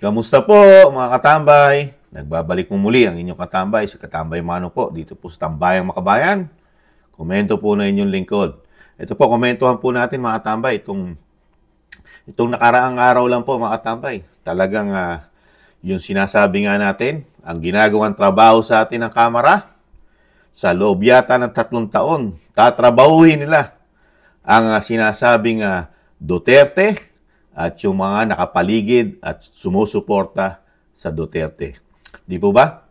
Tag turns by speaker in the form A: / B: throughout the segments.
A: Kamusta po mga katambay? Nagbabalik mo muli ang inyong katambay, si Katambay Mano po, dito po sa Tambayang Makabayan. Komento po na inyong lingkod. Ito po, komentuhan po natin mga katambay, itong nakaraang araw lang po mga katambay. Talagang yung sinasabi nga natin, ang ginagawang trabaho sa atin ng Kamara, sa loob yata ng 3 taon, tatrabahuhin nila ang sinasabing Duterte, at yung mga nakapaligid at sumusuporta sa Duterte. Di po ba?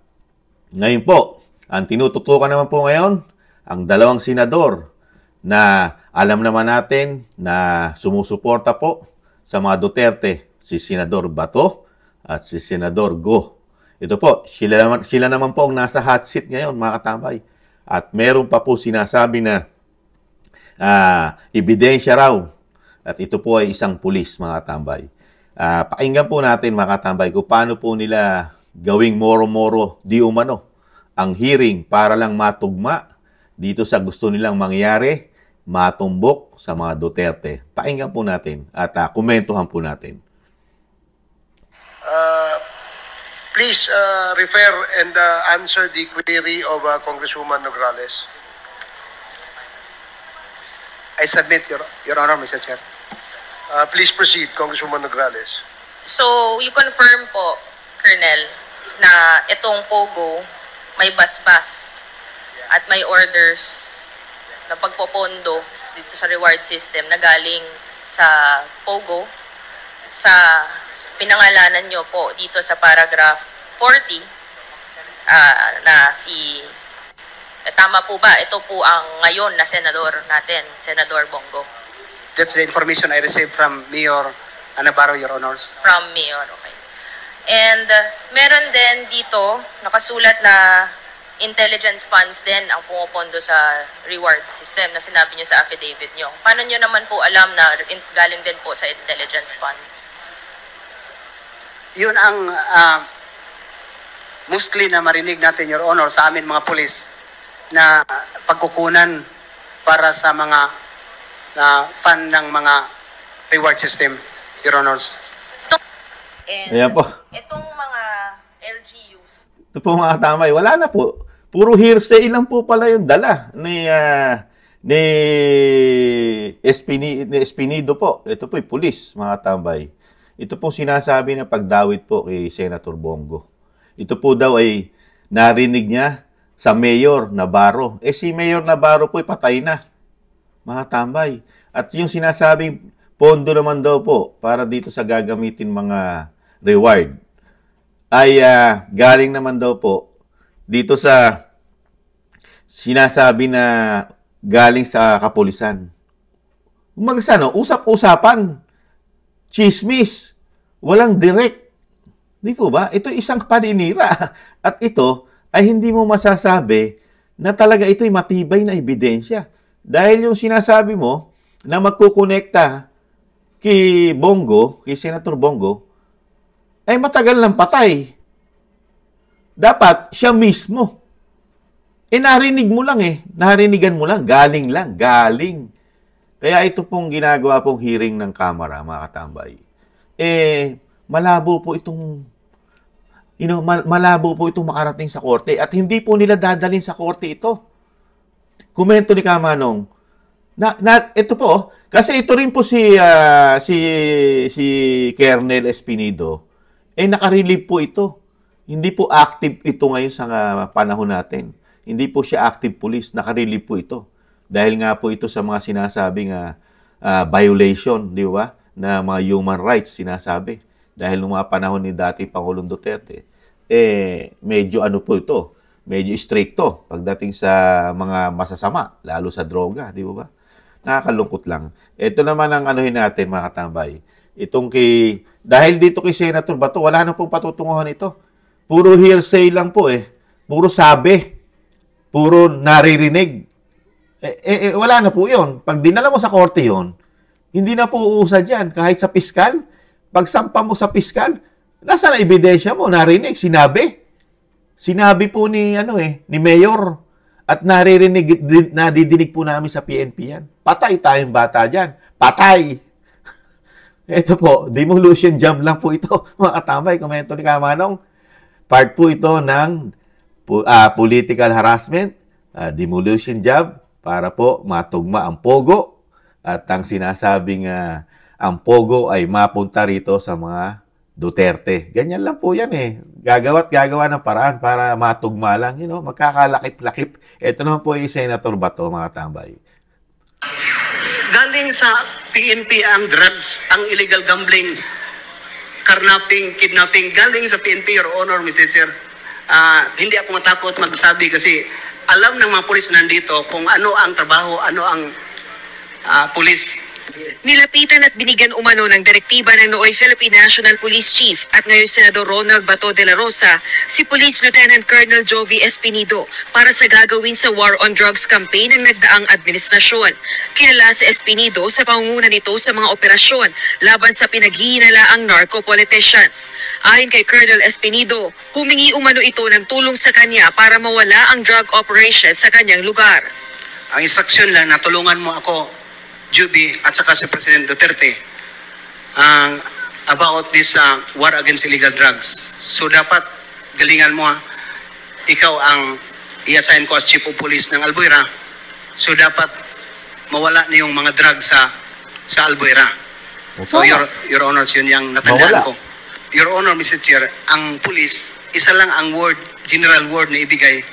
A: Ngayon po, ang tinututukan naman po ngayon, ang 2 senador na alam naman natin na sumusuporta po sa mga Duterte, si Senador Bato at si Senador Go. Ito po, sila naman po ang nasa hot seat ngayon, mga katambay. At meron pa po sinasabi na ebidensya raw. At ito po ay isang pulis, mga katambay. Pakinggan po natin, mga katambay, kung paano po nila gawing moro-moro di umano ang hearing para lang matugma dito sa gusto nilang mangyari, matumbok sa mga Duterte. Pakinggan po natin at komentuhan po natin.
B: Please refer and answer the query of Congresswoman Nograles.
C: I submit, Your Honor, Mr. Chair.
B: Please proceed, Congresswoman Nograles.
D: So, you confirm po, Colonel, na itong POGO may basbas at may orders na pagpopondo dito sa reward system na galing sa POGO sa pinangalanan nyo po dito sa paragraph 40 na si tama po ba? Ito po ang ngayon na senador natin, Senador Bongo.
C: That's the information I received from Mayor Navarro, Your Honors.
D: From Mayor, okay. And meron din dito, nakasulat na intelligence funds din ang pumupondo sa reward system na sinabi nyo sa affidavit nyo. Paano nyo naman po alam na galing din po sa intelligence funds?
C: Yun ang mostly na marinig natin, Your Honor, sa amin mga pulis na pagkukunan para sa mga fund ng mga reward system, Your Honors.
D: And
A: Ayan po.
D: Itong mga LGUs.
A: Ito po mga katambay, wala na po. Puro hearsay lang po pala yung dala ni Espinido po. Ito po yung pulis, mga katambay. Ito po sinasabi na pagdawit po kay Senator Bongo. Ito po daw ay narinig niya sa Mayor Navarro. Si Mayor Navarro po ay patay na, mga tambay. At yung sinasabing pondo naman daw po para dito sa gagamitin mga reward ay galing naman daw po dito sa sinasabi na galing sa kapulisan. Umagasano, usap-usapan, chismis, walang direct. Di po ba? Ito isang paninira. At ito ay hindi mo masasabi na talaga ito'y matibay na ebidensya. Dahil yung sinasabi mo na magkukonekta kay Bongo, kay Senator Bongo, ay matagal ng patay. Dapat siya mismo. Narinig mo lang narinigan mo lang, galing. Kaya ito pong ginagawa pong hearing ng Kamara, mga katambay. Malabo po itong malabo po itong makarating sa korte at hindi po nila dadalhin sa korte ito. Komento ni Kamanong. Ito po, kasi ito rin po si Colonel Espinido, naka-relieve po ito. Hindi po active ito ngayon sa panahon natin. Hindi po siya active police, naka-relieve po ito. Dahil nga po ito sa mga sinasabing violation, di ba? Na mga human rights sinasabi. Dahil noong mga panahon ni dati Pangulong Duterte, medyo po ito, medyo stricto pagdating sa mga masasama, lalo sa droga, di ba? Nakakalungkot lang. Ito naman ang natin, mga katambay. Dahil dito kay Senator Bato, wala na pong patutunguhan ito. Puro hearsay lang po Puro sabi. Puro naririnig. Wala na po yun. Pag dinala mo sa korte yun, hindi na po uusad yan. Kahit sa piskal, pag sampa mo sa piskal, nasa na ebidensya mo, narinig, sinabi. Sinabi po ni Mayor at nadidinig po namin sa PNP yan. Patay tayong bata dyan. Patay! Ito po, demolition job lang po ito, mga katambay. Komento ni Kamanong, part po ito ng political harassment, demolition job, para po matugma ang Pogo. At ang sinasabing ang Pogo ay mapunta rito sa mga Duterte. Ganyan lang po yan eh. Gagawa ng paraan para matugma lang. You know, magkakalakip-lakip. Ito naman po yung Senator Bato, mga tambay.
C: Galing sa PNP ang drugs, ang illegal gambling, carnapping, kidnapping. Galing sa PNP, Your Honor, Mr. Chair. Hindi ako matakot magsabi kasi alam ng mga pulis nandito kung ano ang trabaho, ano ang pulis.
E: Nilapitan at binigyan umano ng direktiba ng nooy Philippine National Police Chief at ngayon Senador Ronald Bato de la Rosa si Police Lieutenant Colonel Jovi Espinido para sa gagawin sa War on Drugs campaign ng nagdaang administrasyon. Kilala si Espinido sa pangunguna nito sa mga operasyon laban sa pinaghihinalaang narco-politicians. Ayon kay Colonel Espinido, humingi umano ito ng tulong sa kanya para mawala ang drug operations sa kanyang lugar.
C: Ang instruksyon lang na tulungan mo ako, Juby, at saka si President Duterte about this war against illegal drugs. So dapat galingan mo, ikaw ang i-assign ko as Chief of Police ng Albuera. So dapat mawala na yung mga drugs sa Albuera. So Your Honor, yun yung natandaan ko. Your Honor, Mr. Chair, ang police, isa lang ang word, general word na ibigay.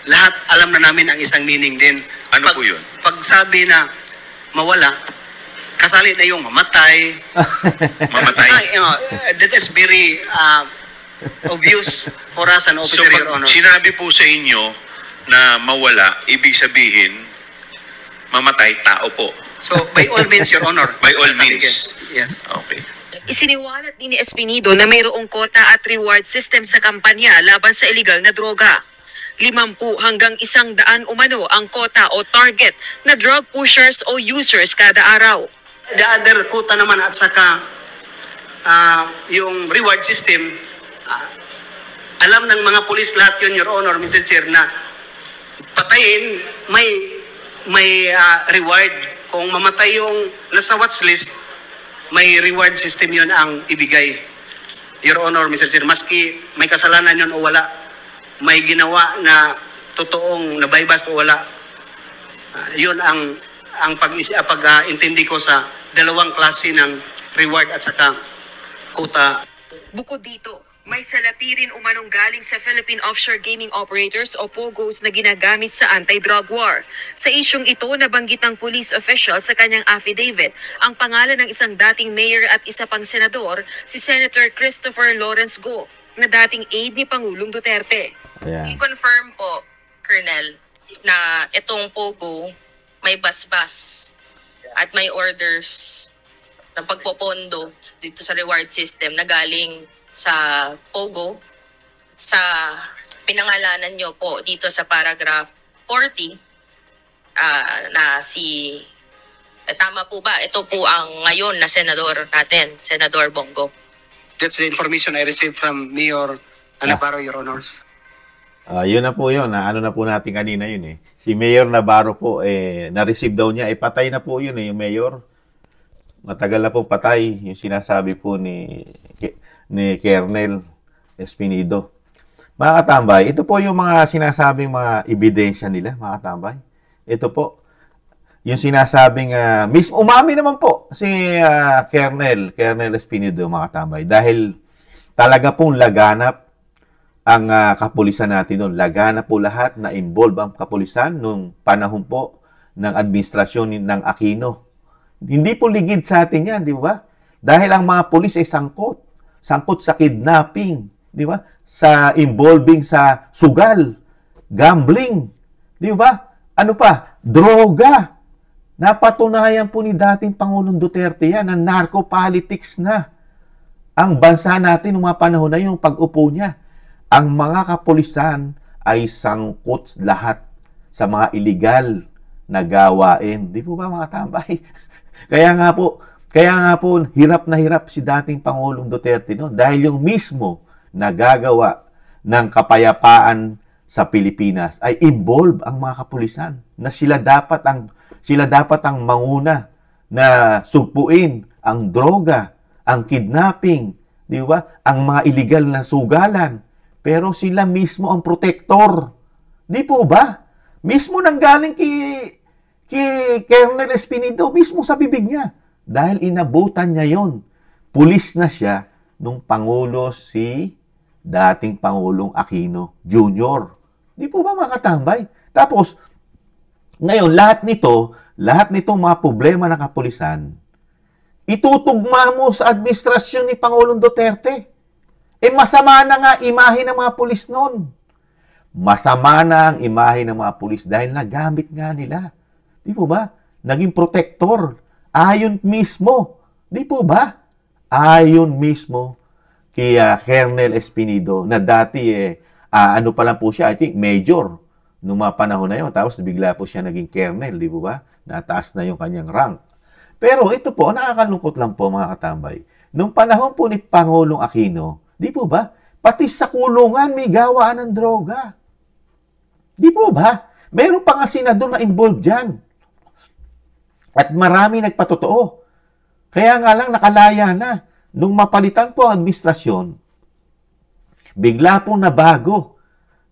C: Lahat alam na namin ang isang meaning din.
F: Ano po yun?
C: Pag sabi na mawala, kasali na yung mamatay.
F: Mamatay.
C: That is very obvious for us an officer,
F: So
C: Your
F: pag
C: Honor.
F: sinabi po sa inyo na mawala, ibig sabihin, mamatay tao po.
C: So, by all means, Your Honor.
F: By all means.
C: Yes.
F: Okay.
E: Isiniwalat din ni Espinido na mayroong kota at reward system sa kampanya laban sa illegal na droga. 50 hanggang 100 umano ang kota o target na drug pushers o users kada araw.
C: The other kuta naman at saka yung reward system, alam ng mga pulis lahat yun, Your Honor, Mr. Chair, na patayin, may reward. Kung mamatay yung nasa watch list, may reward system yun ang ibigay. Your Honor, Mr. Chair, maski may kasalanan yun o wala, may ginawa na totoong nabaybas o wala. Yun ang pag-intindi ko sa dalawang klase ng reward at saka kuta.
E: Bukod dito, may salapi rin umanong galing sa Philippine Offshore Gaming Operators o POGOs na ginagamit sa anti-drug war. Sa isyong ito, nabanggit ng police official sa kanyang affidavit ang pangalan ng isang dating mayor at isa pang senador, si Senator Christopher Lawrence Go, na dating aide ni Pangulong Duterte.
A: Ayan.
D: I-confirm po, Colonel, na itong Pogo may basbas at may orders ng pagpopondo dito sa reward system na galing sa Pogo sa pinangalanan nyo po dito sa paragraph 40 na si tama po ba? Ito po ang ngayon na senador natin, Senador Bongo.
C: That's the information I received from Mayor Navarro, Your Honors.
A: Yun na po yun. Ano na po natin kanina yun eh. Si Mayor Navarro po, na-receive daw niya. Patay na po yun yung Mayor. Matagal na pong patay. Yung sinasabi po ni Colonel Espinido. Mga katambay, ito po yung mga sinasabing mga ebidensya nila, mga katambay. Ito po, yung sinasabing, umami naman po si Colonel Espinido, mga katambay. Dahil talaga pong laganap ang kapulisan natin doon. Laganap po lahat na involve ang kapulisan nung panahon po ng administrasyon ng Aquino. Hindi po ligid sa atin yan, di ba? Dahil ang mga pulis ay sangkot sa kidnapping, di ba? Sa involving sa sugal, gambling, di ba? Ano pa? Droga. Napatunayan po ni dating Pangulong Duterte yan na narco-politics na ang bansa natin noong mga panahon na yun, yung pag-upo niya. Ang mga kapulisan ay sangkot lahat sa mga illegal na gawain. Di po ba mga tambay? Kaya nga po, hirap na hirap si dating Pangulong Duterte no? Dahil yung mismo nagagawa ng kapayapaan sa Pilipinas ay involve ang mga kapulisan na sila dapat ang manguna na sugpuin ang droga ang kidnapping, di ba? Ang mga illegal na sugalan. Pero sila mismo ang protector. Di po ba? Mismo nanggaling kay Colonel Espinido, mismo sa bibig niya. Dahil inabutan niya yon. Pulis na siya nung Pangulo si dating Pangulong Aquino Jr. Di po ba mga katambay? Tapos, ngayon, lahat nitong mga problema ng kapulisan, itutugma mo sa administrasyon ni Pangulong Duterte. Masama na nga imahe ng mga pulis noon. Masama na ang imahe ng mga pulis dahil nagamit nga nila. Di po ba? Naging protector. Ayon mismo. Di po ba? Ayon mismo kay Colonel Espinido na dati ano pa lang po siya, I think major noong mga panahon na yun. Tapos bigla po siya naging colonel, di po ba? Nataas na yung kanyang rank. Pero ito po, nakakalungkot lang po mga katambay. Nung panahon po ni Pangulong Aquino, di po ba? Pati sa kulungan may gawaan ng droga. Di po ba? Meron pa nga senador na involved dyan. At marami nagpatotoo. Kaya nga lang nakalaya na. Nung mapalitan po ang administrasyon, bigla po nabago.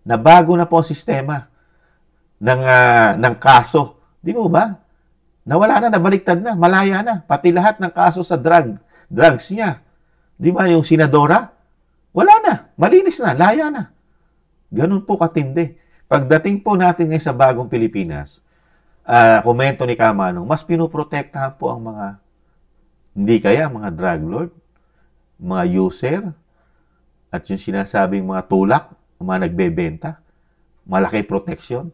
A: Nabago na po ang sistema ng kaso. Di po ba? Nawala na, nabaliktad na, malaya na. Pati lahat ng kaso sa drugs niya. Di ba yung senadora? Wala na, malinis na, laya na. Ganun po katindi. Pagdating po natin ngayon sa bagong Pilipinas, komento ni Kamanong, mas pinoprotektahan po ang mga drug lord, mga user, at yung sinasabing mga tulak, mga nagbebenta, malaki protection.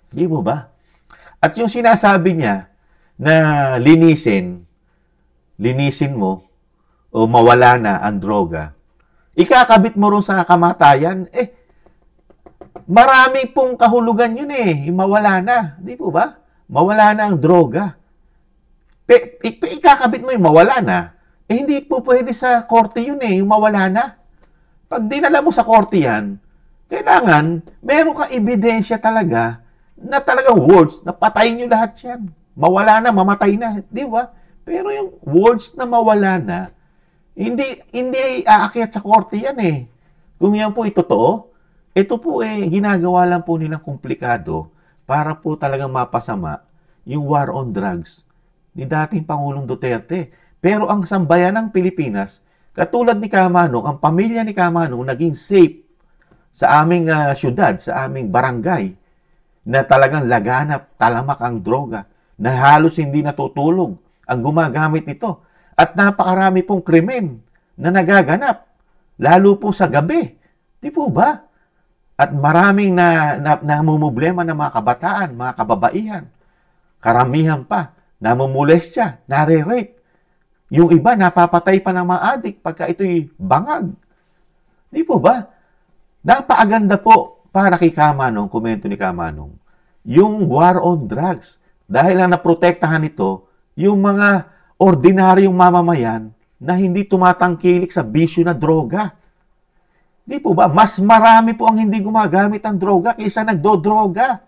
A: Di mo ba? At yung sinasabi niya na linisin mo o mawala na ang droga, ikakabit mo rin sa kamatayan, marami pong kahulugan yun mawala na. Di po ba? Mawala na ang droga. Ikakabit mo yung mawala na, hindi po pwede sa korte yun yung mawala na. Pag dinala mo sa korte yan, kailangan meron kang ebidensya talaga na talagang words na patayin nyo lahat yan. Mawala na, mamatay na. Di ba? Pero yung words na mawala na, hindi aakyat sa korte yan Kung yan po totoo, ito po ginagawa lang po nilang komplikado para po talagang mapasama yung war on drugs ni dating Pangulong Duterte. Pero ang sambayan ng Pilipinas, katulad ni Kamanong, ang pamilya ni Kamanong naging safe sa aming syudad, sa aming barangay, na talagang laganap, talamak ang droga, na halos hindi natutulog ang gumagamit nito. At napakarami pong krimen na nagaganap, lalo po sa gabi. Di po ba? At maraming namumblema ng mga kabataan, mga kababaihan. Karamihan pa, namumulestya, nare-rape. Yung iba, napapatay pa ng mga adik pagka ito'y bangag. Di po ba? Napakaganda po para kay Kamanong, komento ni Kamanong, yung war on drugs. Dahil lang naprotektahan ito, yung mga ordinaryong mamamayan na hindi tumatangkilik sa bisyo na droga. Di po ba? Mas marami po ang hindi gumagamit ng droga kaysa nagdodroga.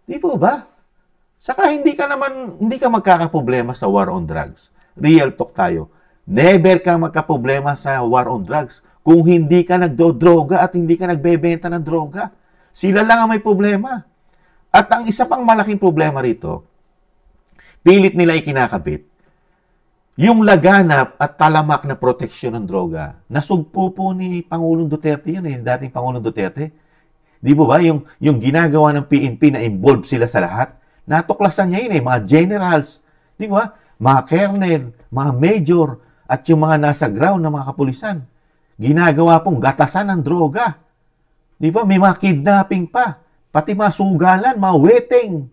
A: Di po ba? Saka hindi ka magkakaproblema sa war on drugs. Real talk tayo. Never kang magkaproblema sa war on drugs kung hindi ka nagdodroga at hindi ka nagbebenta ng droga. Sila lang ang may problema. At ang isa pang malaking problema rito, pilit nila ikinakabit yung laganap at talamak na proteksyon ng droga. Nasugpo po ni Pangulong Duterte yan dating Pangulong Duterte. Di ba yung ginagawa ng PNP na involved sila sa lahat? Natuklasan niya yun mga generals, di ba? Mga colonel, mga major, at yung mga nasa ground na mga kapulisan. Ginagawa pong gatasan ng droga. Di ba? May mga kidnapping pa. Pati mga sugalan, mga weteng.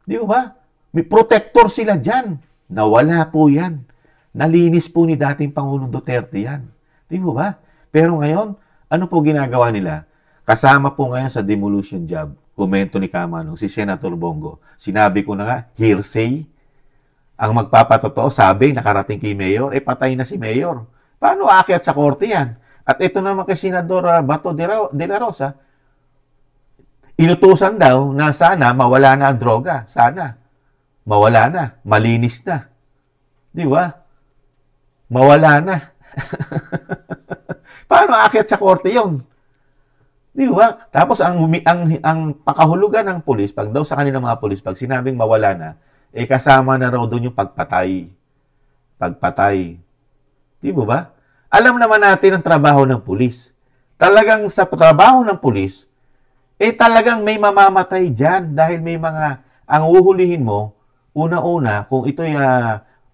A: Di ba? May protector sila dyan. Nawala po yan. Nalinis po ni dating Pangulong Duterte yan. Di ba? Pero ngayon, ano po ginagawa nila? Kasama po ngayon sa demolition job, komento ni Kamanong, si Senator Bongo. Sinabi ko na nga, hearsay. Ang magpapatotoo, sabi, nakarating kay Mayor, patay na si Mayor. Paano aakyat sa korte yan? At ito naman kay Senador Bato de la Rosa, inutusan daw na sana mawala na ang droga. Sana. Mawala na. Malinis na. Di ba? mawala na. Paano aakyat sa korte yun? Di ba? Tapos ang pakahulugan ng pulis, pag daw sa kanilang mga pulis, pag sinabing mawala na, eh kasama na raw doon yung pagpatay. Pagpatay. Di ba? Alam naman natin ang trabaho ng pulis. Talagang sa trabaho ng pulis, eh talagang may mamamatay dyan dahil may mga, ang uhulihin mo, una-una, kung ito'y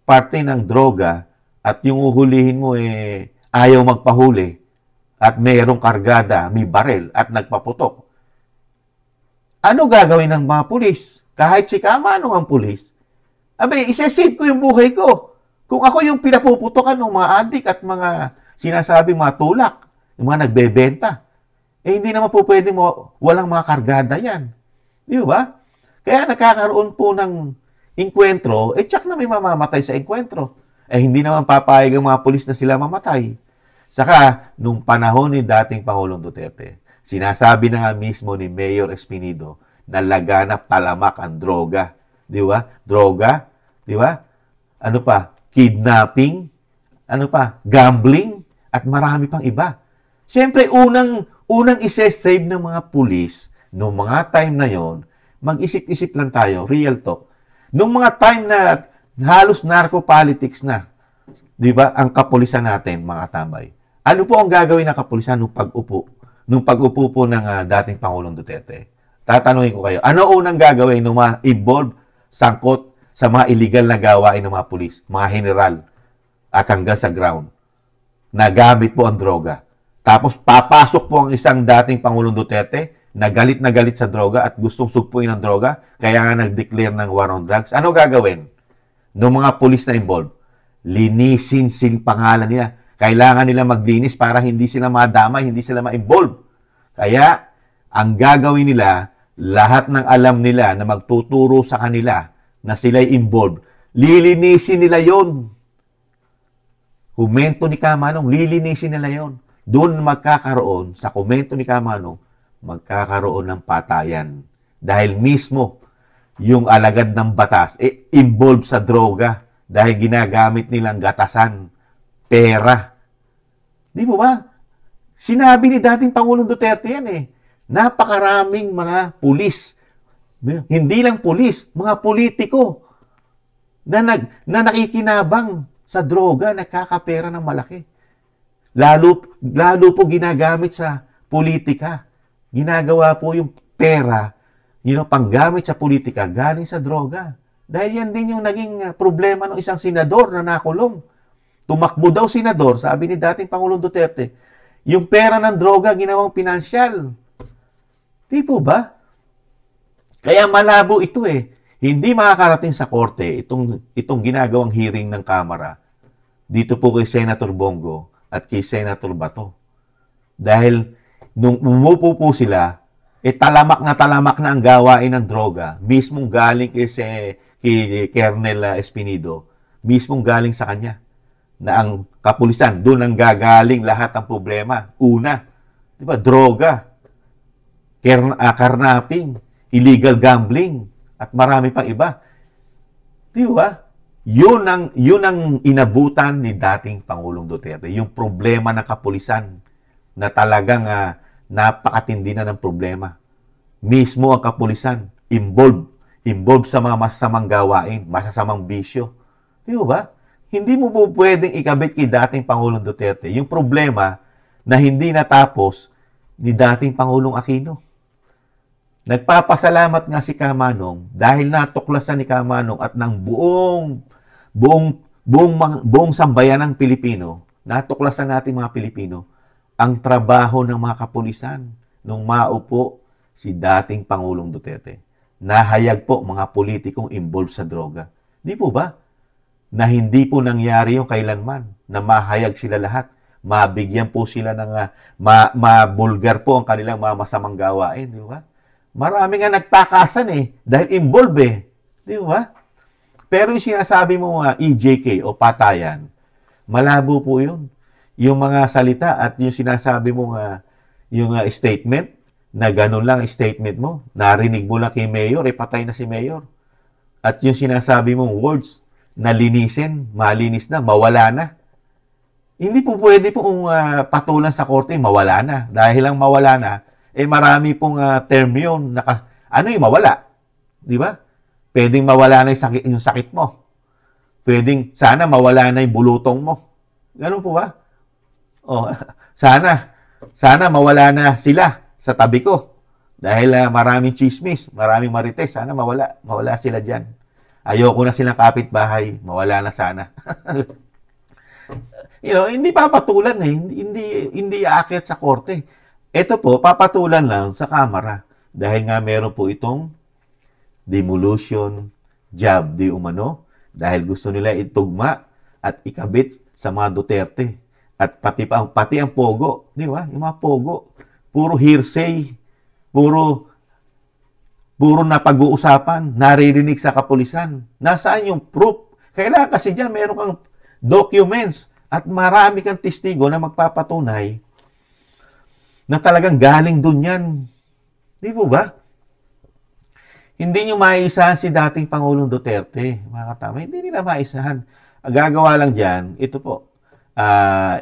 A: parte ng droga at yung uhulihin mo eh ayaw magpahuli at mayroong kargada, may barel at nagpaputok. Ano gagawin ng mga pulis? Kahit si Kamano ang pulis, abe, isesave ko yung buhay ko. Kung ako yung pinapuputokan ng mga adik at mga sinasabing mga tulak, yung mga nagbebenta, eh hindi naman po pwede mo, walang mga kargada yan. Di ba? Kaya nagkakaroon po ng inkwentro, eh tsak na may mamamatay sa inkwentro. Eh hindi naman papayag ang mga pulis na sila mamatay. Saka, nung panahon ni dating Pangulong Duterte, sinasabi na nga mismo ni Mayor Espinido na laganap talamak ang droga. Di ba? Droga. Di ba? Ano pa? Kidnapping. Ano pa? Gambling. At marami pang iba. Siyempre, unang isi-save ng mga pulis, noong mga time na yon, mag-isip-isip lang tayo, real talk. Nung mga time na halos narco-politics na, di ba, ang kapulisan natin, mga tambay. Ano po ang gagawin ng kapulisan nung pag-upo? Nung pag-upo po ng dating Pangulong Duterte? Tatanungin ko kayo, ano unang gagawin ng mga involved, sangkot sa mga illegal na gawain ng mga pulis, mga general, at hanggang sa ground, na gamit po ang droga? Tapos papasok po ang isang dating Pangulong Duterte na galit sa droga at gustong sugpuin ng droga, kaya nga nag-declare ng war on drugs. Ano gagawin ng mga pulis na involved? Linisin pangalan nila. Kailangan nila maglinis para hindi sila madamay, hindi sila ma-involve. Kaya, ang gagawin nila, lahat ng alam nila na magtuturo sa kanila na sila'y involved, lilinisin nila yon. Komento ni Kamanong, lilinisin nila yon. Doon magkakaroon, sa komento ni Kamanong, magkakaroon ng patayan. Dahil mismo, yung alagad ng batas, involved sa droga dahil ginagamit nilang gatasan, pera. Di mo ba? Sinabi ni dating Pangulong Duterte yan eh. Napakaraming mga pulis. Hindi lang pulis, mga politiko na nakikinabang sa droga, nagkakapera ng malaki. Lalo po ginagamit sa politika. Ginagawa po yung pera, panggamit sa politika, galing sa droga. Dahil yan din yung naging problema ng isang senador na nakulong. Tumakbo daw senador, sabi ni dating Pangulong Duterte, yung pera ng droga ginawang pinansyal. Di po ba? Kaya malabo ito eh. Hindi makakarating sa korte itong ginagawang hearing ng Kamara dito po kay Senator Bongo at kay Senator Bato. Dahil nung umupo po sila, talamak na ang gawain ng droga, mismong galing kay Colonel Espinido, mismong galing sa kanya, na ang kapulisan, doon ang gagaling lahat ng problema. Una, di ba, droga, karnaping, illegal gambling, at marami pang iba. Di ba? Yun ang inabutan ni dating Pangulong Duterte, yung problema ng kapulisan, na talagang napakatindi na ng problema. Mismo ang kapulisan, involved sa mga masasamang gawain, masasamang bisyo. Di ba? Hindi mo po pwedeng ikabit kay dating Pangulong Duterte yung problema na hindi natapos ni dating Pangulong Aquino. Nagpapasalamat nga si Kamanong dahil natuklasan ni Kamanong at ng buong sambayan ng Pilipino, natuklasan natin mga Pilipino, ang trabaho ng mga kapulisan nung maupo si dating Pangulong Duterte. Nahayag po mga politikong involved sa droga. Di po ba? Na hindi po nangyari yung kailanman, na mahayag sila lahat, mabigyan po sila ng, mabulgar po ang kanilang mga masamang gawain, di ba? Marami nga nagtakasan dahil involved di ba? Pero yung sinasabi mo EJK o patayan, malabo po yun. Yung mga salita at yung sinasabi mo yung statement, na ganun lang statement mo, narinig mo lang kay Mayor, patay na si Mayor. At yung sinasabi mong words, na linisin, malinis na, mawala na. Hindi po pwede pong patulan sa korte, mawala na. Dahil lang mawala na, marami pong term yun. Ano yung mawala? Di ba? Pwedeng mawala na yung sakit mo. Pwedeng, sana mawala na yung bulutong mo. Ganun po ba? Oh, sana mawala na sila sa tabi ko. Dahil maraming chismis, maraming marites. Sana mawala sila dyan. Ayoko na silang kapitbahay, mawala na sana. Hindi papatulan hindi aakyat sa korte. Ito po, papatulan lang sa Kamara. Dahil nga meron po itong demolition job di umano. Dahil gusto nila itugma at ikabit sa mga Duterte. At pati ang Pogo. Di ba? Yung mga Pogo. Puro hearsay. Puro napag-uusapan. Naririnig sa kapulisan. Nasaan yung proof? Kailangan kasi dyan meron kang documents. At marami kang testigo na magpapatunay na talagang galing dun yan. Di po ba? Hindi nyo maisahan si dating Pangulong Duterte, mga katama. Hindi nila maisahan. Ang gagawa lang dyan, ito po,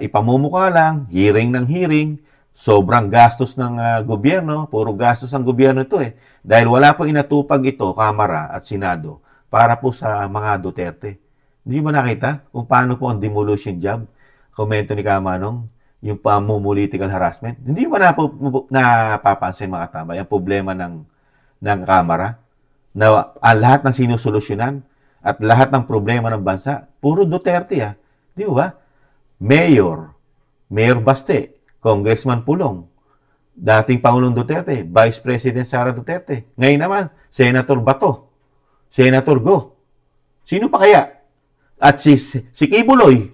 A: ipamumukha lang, hearing ng hearing, sobrang gastos ng gobyerno, puro gastos ng gobyerno ito Dahil wala po inatupag ito, Kamara at Senado, para po sa mga Duterte. Hindi mo nakita kung paano po ang demolition job? Komento ni Kamanong, yung political harassment. Hindi mo napapansin mga tambay ang problema ng Kamara na lahat ng sinusolusyonan at lahat ng problema ng bansa, puro Duterte Di ba? Mayor Baste, Congressman Pulong, dating Pangulong Duterte, Vice President Sara Duterte. Ngayon naman, Senator Bato, Senator Go. Sino pa kaya? At si Kibuloy,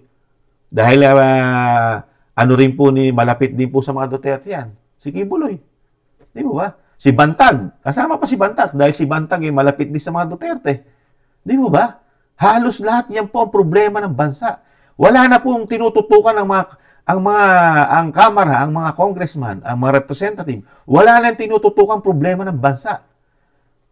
A: dahil rin po malapit din po sa mga Duterte yan. Si Kibuloy. Di ba? Si Bantag. Kasama pa si Bantag dahil si Bantag malapit din sa mga Duterte. Di ba? Halos lahat yan po ang problema ng bansa. Wala na pong tinututukan ang Kamara, ang mga congressman, ang mga representative. Wala na tinututukan problema ng bansa.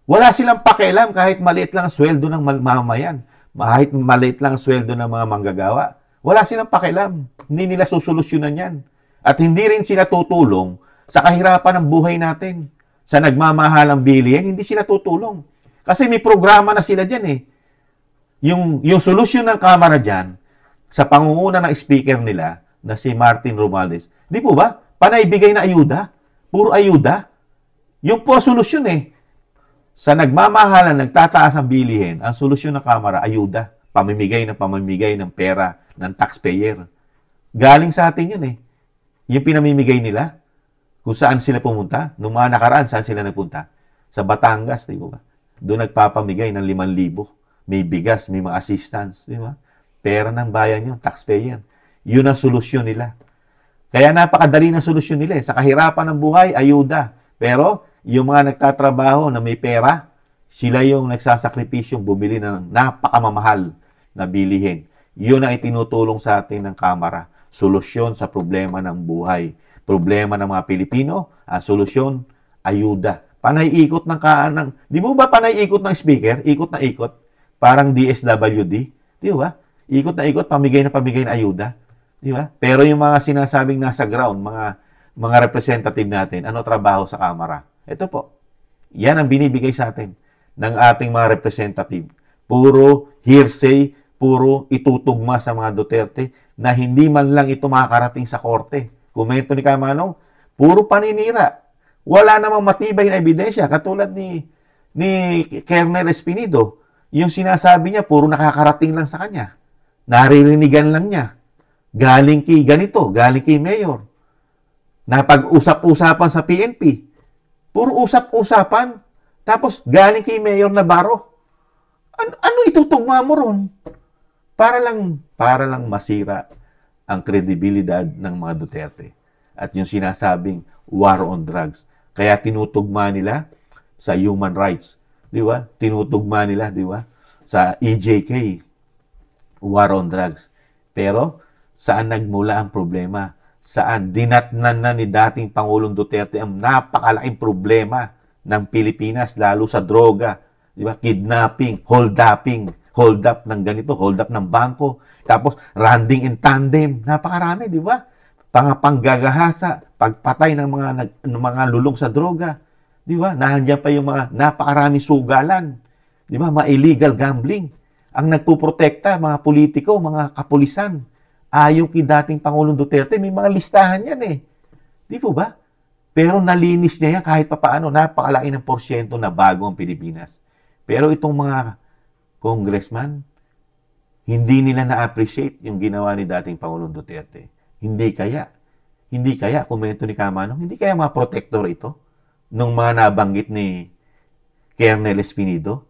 A: Wala silang pakialam kahit maliit lang ang sweldo ng mamamayan. Kahit maliit lang ang sweldo ng mga manggagawa. Wala silang pakialam. Hindi nila susolusyonan yan. At hindi rin sila tutulong sa kahirapan ng buhay natin. Sa nagmamahalang bilihin, hindi sila tutulong. Kasi may programa na sila dyan Yung solusyon ng Kamara dyan, sa pangunguna ng speaker nila, na si Martin Romualdez, di po ba? Panaibigay na ayuda. Puro ayuda. Yung po solusyon Sa nagmamahalan, nagtataas ang bilihin, ang solusyon ng Kamara, ayuda. Pamimigay ng pera ng taxpayer. Galing sa atin yun Yung pinamimigay nila, kung saan sila pumunta, nung mga nakaraan, saan sila nagpunta? Sa Batangas, di ba? Doon nagpapamigay ng 5,000. May bigas, may mga assistance, di ba? Pera ng bayan yun, taxpayer. Yun ang solusyon nila. Kaya napakadali ng solusyon nila Sa kahirapan ng buhay, ayuda. Pero, yung mga nagtatrabaho na may pera, sila yung nagsasakripisyong bumili ng napakamamahal na bilihin. Yun ang itinutulong sa atin ng Kamara. Solusyon sa problema ng buhay. Problema ng mga Pilipino, ang solusyon, ayuda. Panay-ikot di mo ba panay-ikot ng speaker? Ikot na ikot. Parang DSWD. Di ba? Ikot na ikot, pamigay na ayuda. Di ba? Pero yung mga sinasabing nasa ground, mga representative natin, ano trabaho sa Kamara? Ito po. Yan ang binibigay sa atin ng ating mga representative. Puro hearsay, puro itutugma sa mga Duterte na hindi man lang ito makakarating sa korte. Komento ni Kamanong, puro paninira. Wala namang matibay na ebidensya. Katulad ni Colonel Espinido, yung sinasabi niya, puro nakakarating lang sa kanya. Naririnigan lang niya. Galing kay ganito, galing kay Mayor. Napag-usap-usapan sa PNP. Puro usap-usapan. Tapos, galing kay Mayor Navarro. Ano itutugma mo ron? Para lang masira ang kredibilidad ng mga Duterte. At yung sinasabing war on drugs. Kaya tinutugma nila sa human rights. Di ba? Tinutugma nila, di ba? Sa EJK. War on drugs. Pero, saan nagmula ang problema? Saan dinatnan na ni dating Pangulong Duterte ang napakalaking problema ng Pilipinas, lalo sa droga, di ba? Kidnapping, holduping, hold up ng ganito, hold up ng bangko, tapos running in tandem. Napakarami, di ba? Panggagahasa, pagpatay ng mga lulong sa droga. Di ba? Nandiyan pa yung mga napakarami sugalan. Di ba? Mga illegal gambling. Ang nagpuprotekta, mga politiko, mga kapulisan. Ayon kay dating Pangulong Duterte, may mga listahan yan eh. Di po ba? Pero nalinis niya yan kahit papaano, napakalaki ng porsyento na bago ang Pilipinas. Pero itong mga congressman, hindi nila na-appreciate yung ginawa ni dating Pangulong Duterte. Hindi kaya, komento ni Kamanong, hindi kaya mga protector ito nung mga nabanggit ni Colonel Espinido.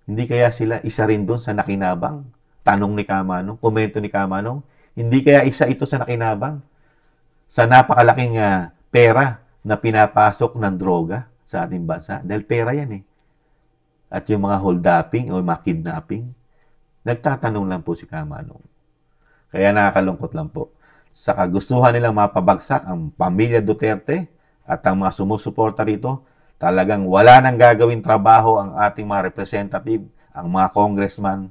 A: Hindi kaya sila isa rin doon sa nakinabang? Tanong ni Kamanong, komento ni Kamanong, hindi kaya isa ito sa nakinabang? Sa napakalaking pera na pinapasok ng droga sa ating bansa. Dahil pera yan eh. At yung mga holduping o mga kidnapping, nagtatanong lang po si Kamanong. Kaya nakakalungkot lang po. Sa kagustuhan nilang mapabagsak ang pamilya Duterte at ang mga sumusuporta rito, talagang wala nang gagawin trabaho ang ating mga representative, ang mga congressman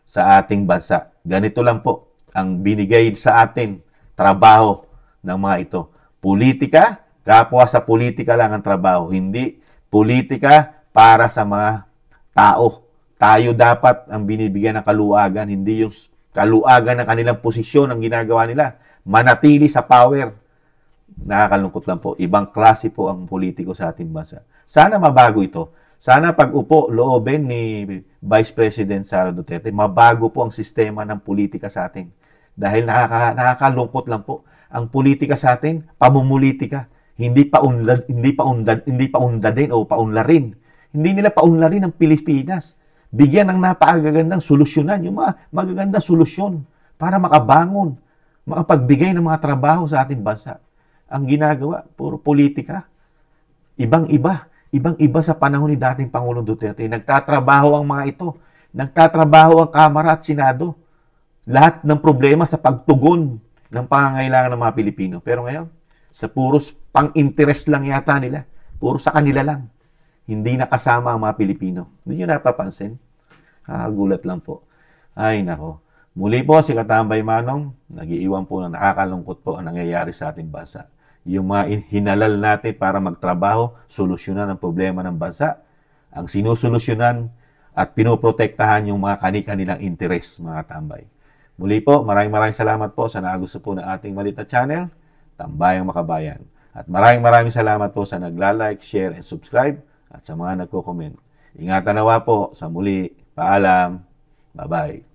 A: sa ating bansa. Ganito lang po ang binigay sa atin trabaho ng mga ito. Politika, kapwa sa politika lang ang trabaho, hindi politika para sa mga tao. Tayo dapat ang binibigyan ng kaluwagan, hindi yung kaluwagan ng kanilang posisyon ang ginagawa nila. Manatili sa power. Nakakalungkot lang po. Ibang klase po ang politiko sa ating bansa. Sana mabago ito. Sana pag-upo, loobin ni Vice President Sara Duterte, mabago po ang sistema ng politika sa atin. Dahil nakakalungkot lang po. Ang politika sa atin, pamumulitika. Hindi paunlarin o paunlarin. Hindi nila paunlarin ang Pilipinas. Bigyan ng napakagandang solusyonan, yung mga magagandang solusyon para makabangon, makapagbigay ng mga trabaho sa ating bansa. Ang ginagawa, puro politika. Ibang-iba sa panahon ni dating Pangulong Duterte. Nagtatrabaho ang mga ito. Nagtatrabaho ang Kamara at Senado. Lahat ng problema sa pagtugon ng pangangailangan ng mga Pilipino. Pero ngayon, sa puros pang-interest lang yata nila. Puro sa kanila lang. Hindi nakasama ang mga Pilipino. Hindi nyo napapansin? Gulat lang po. Ay, nako. Muli po, si Katambay Manong, nag-iiwan po na nakakalungkot po ang nangyayari sa ating bansa. Yung mga hinalal natin para magtrabaho, solusyonan ang problema ng bansa, ang sinusolusyonan at pinoprotektahan yung mga kani-kanilang interes, mga tambay. Muli po, maraming salamat po sa nagusto po ng ating maliit na channel, Tambayang Makabayan. At maraming salamat po sa nagla-like, share, and subscribe at sa mga nagko-comment. Ingatan nawa po sa muli. Paalam. Bye-bye.